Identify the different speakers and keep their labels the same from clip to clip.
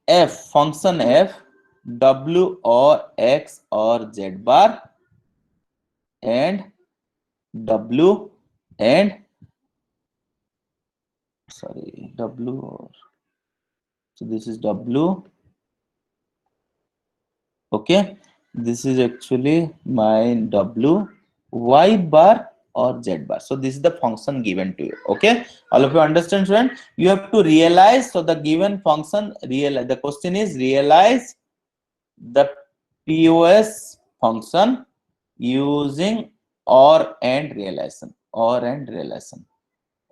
Speaker 1: f function f w or x or z bar and w and sorry w or, so this is w. Okay, this is actually my w, y bar or z bar. So this is the function given to you. Okay, all of you understand, student? You have to realize, so the given function realize, the question is realize the POS function using or and relation, or and relation.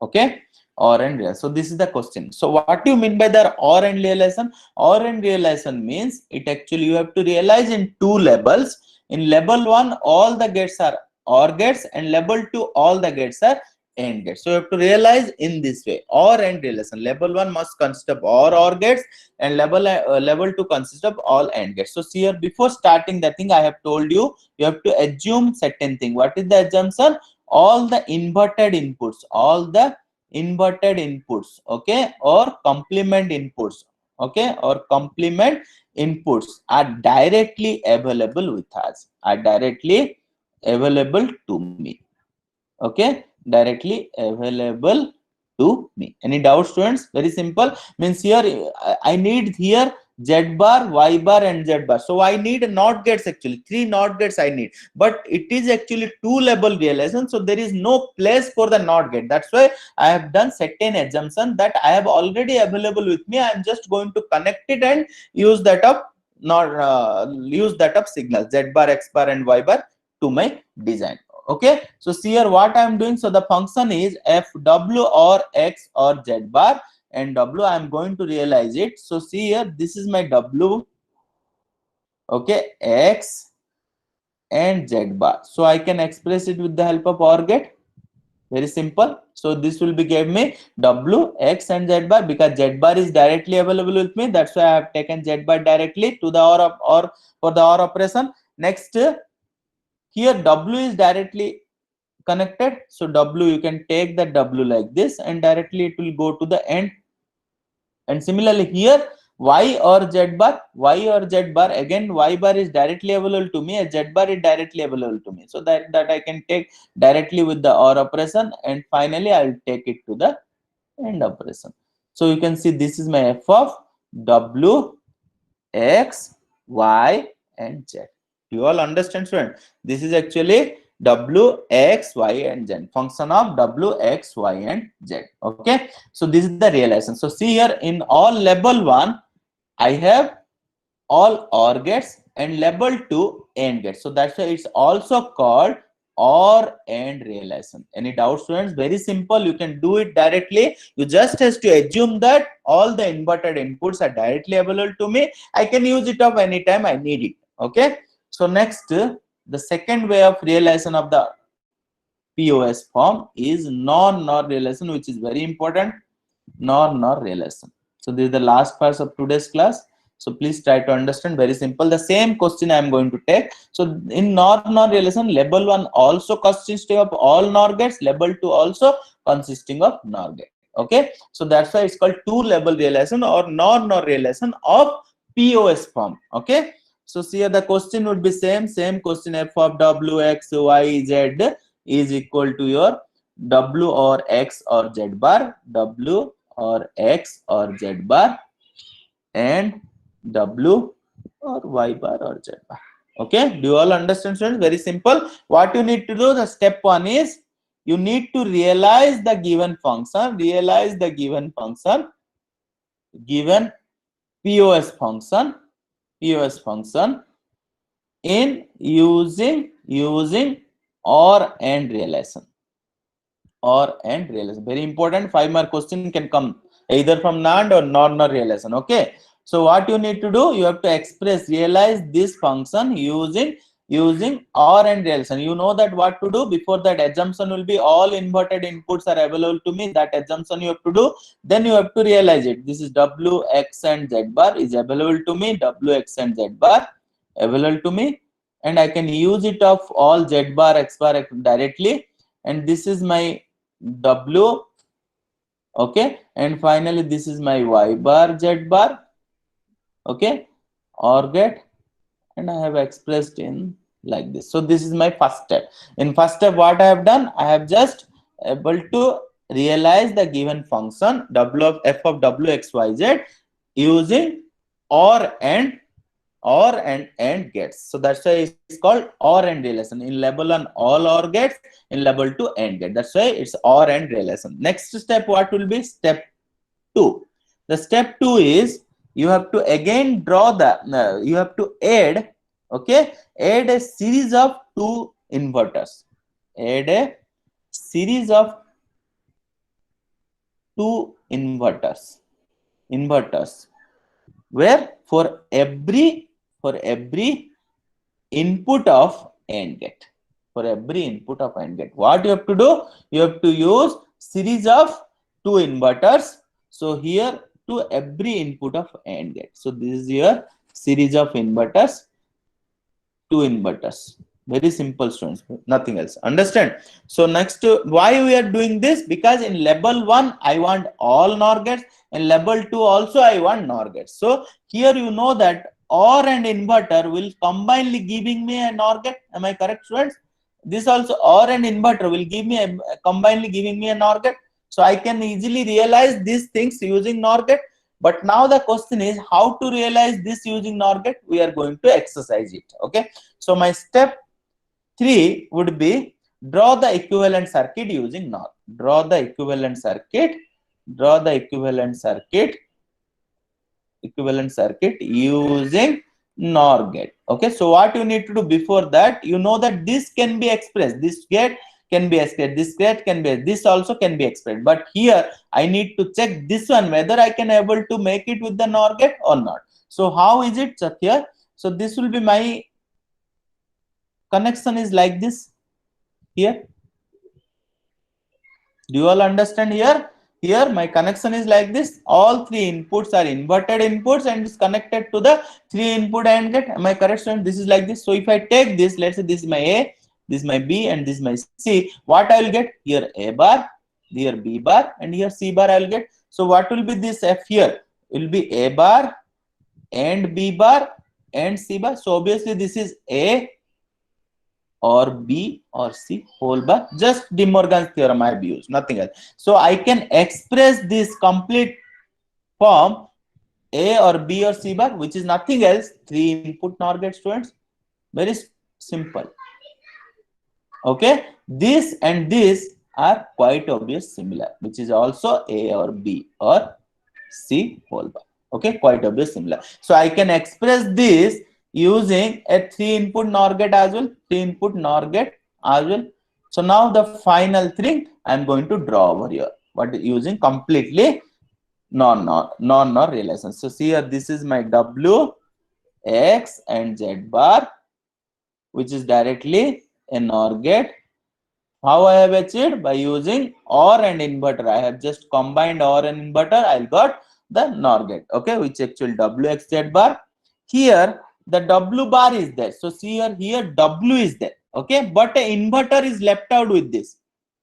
Speaker 1: Okay, or and relation. So this is the question. So what do you mean by the or and relation? Or and relation means it actually you have to realize in two levels. In level 1 all the gates are or gates, and level 2 all the gates are and gates. So you have to realize in this way, or and relation. Level 1 must consist of or gates, and level 2 consists of all and gates. So see here, before starting the thing I have told you, you have to assume certain thing. What is the assumption? All the inverted inputs, okay, or complement inputs, okay, or complement inputs are directly available with us, are directly available to me. Okay, directly available to me. Any doubt, students? Very simple. Means here I need here z bar, y bar and z bar. So I need not gates, actually 3 not gates I need, but it is actually 2 level relation, so there is no place for the not gate. That's why I have done certain assumption that I have already available with me. I am just going to connect it and use that of not use that of signal z bar, x bar and y bar to my design. Okay, so see here what I am doing. So the function is f w or x or z bar, and w I am going to realize it. So see here, this is my w, okay, x and z bar. So I can express it with the help of OR gate. Very simple. So this will be give me w, x and z bar, because z bar is directly available with me. That's why I have taken z bar directly to the or for the OR operation. Next, here w is directly connected, so w you can take the w like this and directly it will go to the end. And similarly here y or z bar, again y bar is directly available to me and z bar is directly available to me, so that I can take directly with the or operation, and finally I will take it to the end operation. So you can see this is my f of w, x, y and z. You all understand, student? This is actually w, x, y and z, function of w, x, y and z. Okay, so this is the relation. So see here, in all level 1 I have all OR gates, and level 2 AND gates. So that's why it's also called OR and relation. Any doubt, students? Very simple. You can do it directly. You just has to assume that all the inverted inputs are directly available to me. I can use it of any time I need it. Okay. So next, the second way of realization of the POS form is NOR relation, which is very important. NOR relation. So this is the last part of today's class. So please try to understand. Very simple. The same question I am going to take. So in NOR relation, level 1 also consisting of all NOR gates, level 2 also consisting of NOR gate. Okay, so that's why it's called two level relation or NOR relation of POS form. Okay, so see here the question would be same question. F of w, x, y, z is equal to your w or x or z bar, w or x or z bar, and w or y bar or z bar. Okay, do you all understand, students? Very simple. What you need to do, the step 1 is you need to realize the given function, given POS function in using or and relation. Or and relation. Very important. 5-mark question can come either from NAND or NOR relation. Okay. So what you need to do, you have to realize this function using or and relation. You know that what to do. Before that, assumption will be all inverted inputs are available to me. That assumption you have to do. Then you have to realize it. This is w, x and z bar is available to me. W, x and z bar available to me, and I can use it of all z bar, x bar directly. And this is my w, okay, and finally this is my y bar, z bar, Okay, OR get, and I have expressed in like this. So this is my first step. In first step, what I have done, I have just able to realize the given function w of f of w x y z using OR and gets. So that's why it's called OR and relation. In level 1 all OR gets, in level 2 AND get. That's why it's OR and relation. Next step, what will be step 2? The step 2 is you have to again draw the you have to add, okay, add a series of two inverters. Add a series of two inverters where for every input of AND gate. For every input of AND gate, what you have to do, you have to use series of two inverters. So here to every input of AND gate. So this is your series of inverters, two inverters. Very simple, students, nothing else. Understand? So next, why we are doing this? Because in level 1 I want all NOR gates, and level 2 also I want NOR gates. So here you know that OR and inverter will combinedly giving me a NOR gate. Am I correct, students? This also OR and inverter will give me a combinedly giving me a NOR gate. So I can easily realize these things using NOR gate. But now the question is how to realize this using NOR gate. We are going to exercise it. Okay. So my step 3 would be draw the equivalent circuit using NOR. Draw the equivalent circuit using NOR gate. Okay, so what you need to do before that, you know that this can be expressed, this gate can be expressed, this gate can be, this also can be expressed, but here I need to check this one whether I can able to make it with the NOR gate or not. So how is it, Satya? So this will be my connection is like this here. Do you all understand here? Here my connection is like this. All three inputs are inverted inputs and it's connected to the three input AND gate. Am I correct, student? This is like this. So if I take this, let's say this is my A, this is my B, and this is my C. What I will get here? A bar, here B bar, and here C bar I will get. So what will be this F here? It will be A bar and B bar and C bar. So obviously this is A or B or C whole bar. Just De Morgan's theorem I have used, nothing else. So I can express this complete form A or B or C bar, which is nothing else, three input NOR gate, students. Very simple. Okay, this and this are quite obvious similar, which is also A or B or C whole bar. Okay, quite obvious similar. So I can express this using a three input NOR gate as well, three input NOR gate as well. So now the final thing I'm going to draw over here, but using completely non-NOR relation. So see here, this is my W, X and Z bar, which is directly a NOR gate. How I have achieved? By using OR and inverter. I have just combined OR and inverter. I got the NOR gate. Okay, which actually WXZ bar. Here the W bar is there. So see here W is there. Okay, but an inverter is left out with this.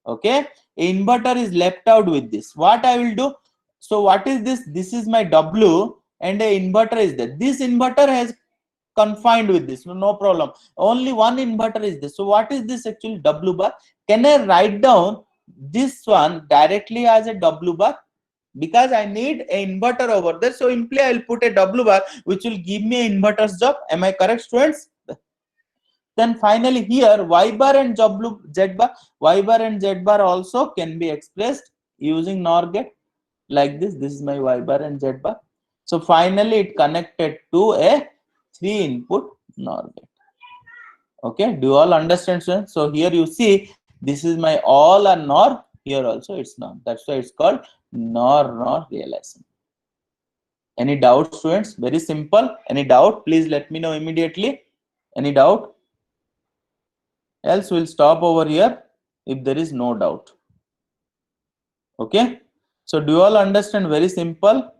Speaker 1: Okay, an inverter is left out with this. What I will do? So what is this? This is my W and an inverter is there. This inverter has confined with this, no problem. Only one inverter is this. So what is this actually? W bar. Can I write down this one directly as a W bar? Because I need an inverter over there, so simply I will put a W bar which will give me an inverter's job. Am I correct, students? Then finally here Y bar and Z bar, Y bar and Z bar also can be expressed using NOR gate like this. This is my Y bar and Z bar. So finally it connected to a three input NOR gate. Okay, do you all understand, students? So here you see this is my all and NOR, here also it's NOR. That's why it's called NOR relation. Any doubt, students? Very simple. Any doubt? Please let me know immediately. Any doubt? Else we'll stop over here if there is no doubt. Okay, so do you all understand? Very simple.